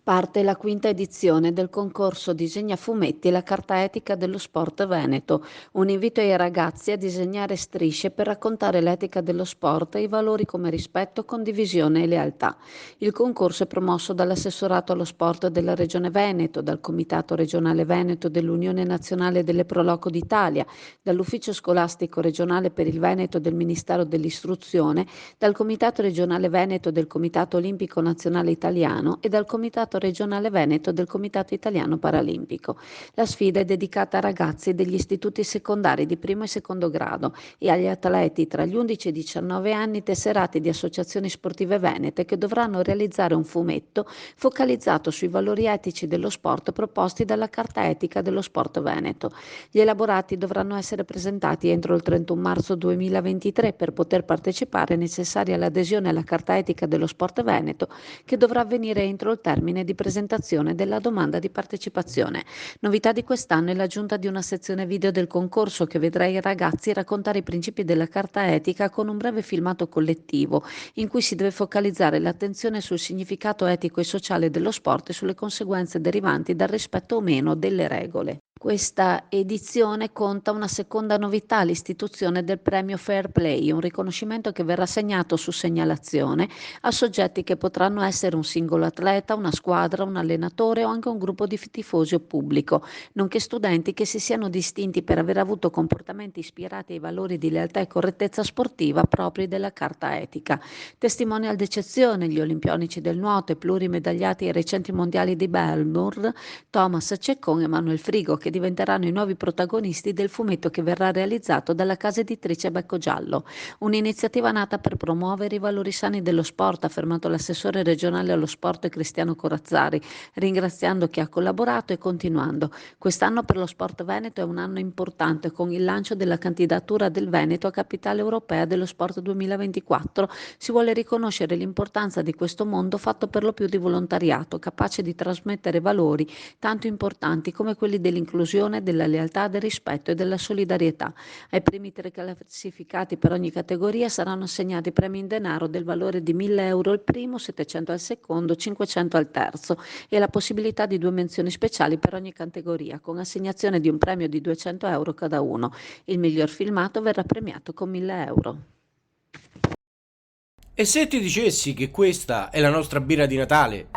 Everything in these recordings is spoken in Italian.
Parte la quinta edizione del concorso Disegna fumetti e la carta etica dello sport veneto, un invito ai ragazzi a disegnare strisce per raccontare l'etica dello sport e i valori come rispetto, condivisione e lealtà. Il concorso è promosso dall'assessorato allo sport della Regione Veneto, dal Comitato regionale Veneto dell'Unione Nazionale delle Pro Loco d'Italia, dall'Ufficio Scolastico Regionale per il Veneto del Ministero dell'Istruzione, dal Comitato regionale Veneto del Comitato Olimpico Nazionale Italiano e dal Comitato regionale Veneto del Comitato Italiano Paralimpico. La sfida è dedicata a ragazzi degli istituti secondari di primo e secondo grado e agli atleti tra gli 11 e i 19 anni tesserati di associazioni sportive venete che dovranno realizzare un fumetto focalizzato sui valori etici dello sport proposti dalla Carta Etica dello Sport Veneto. Gli elaborati dovranno essere presentati entro il 31 marzo 2023. Per poter partecipare è necessaria l'adesione alla Carta Etica dello Sport Veneto, che dovrà avvenire entro il termine di presentazione della domanda di partecipazione. Novità di quest'anno è l'aggiunta di una sezione video del concorso che vedrà i ragazzi raccontare i principi della Carta Etica con un breve filmato collettivo in cui si deve focalizzare l'attenzione sul significato etico e sociale dello sport e sulle conseguenze derivanti dal rispetto o meno delle regole. Questa edizione conta una seconda novità, l'istituzione del premio Fair Play, un riconoscimento che verrà assegnato su segnalazione a soggetti che potranno essere un singolo atleta, una squadra, un allenatore o anche un gruppo di tifosi o pubblico, nonché studenti che si siano distinti per aver avuto comportamenti ispirati ai valori di lealtà e correttezza sportiva propri della Carta Etica. Testimonial d'eccezione gli olimpionici del nuoto e plurimedagliati ai recenti mondiali di Melbourne, Thomas Ceccon e Manuel Frigo, che diventeranno i nuovi protagonisti del fumetto che verrà realizzato dalla casa editrice Becco Giallo. Un'iniziativa nata per promuovere i valori sani dello sport, ha affermato l'assessore regionale allo sport Cristiano Corazzari, ringraziando chi ha collaborato e continuando. Quest'anno per lo sport veneto è un anno importante, con il lancio della candidatura del Veneto a Capitale Europea dello Sport 2024. Si vuole riconoscere l'importanza di questo mondo fatto per lo più di volontariato, capace di trasmettere valori tanto importanti come quelli dell'inclusione, della lealtà, del rispetto e della solidarietà. Ai primi 3 classificati per ogni categoria saranno assegnati premi in denaro del valore di 1.000 euro al primo, 700 al secondo, 500 al terzo e la possibilità di 2 menzioni speciali per ogni categoria, con assegnazione di un premio di 200 euro cada uno. Il miglior filmato verrà premiato con 1.000 euro. E se ti dicessi che questa è la nostra birra di Natale?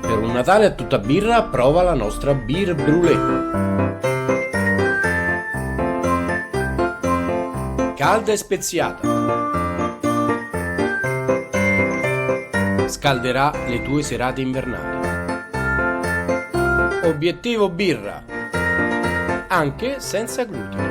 Per un Natale a tutta birra, prova la nostra Beer Brûlée. Calda e speziata. Scalderà le tue serate invernali. Obiettivo birra, anche senza glutine.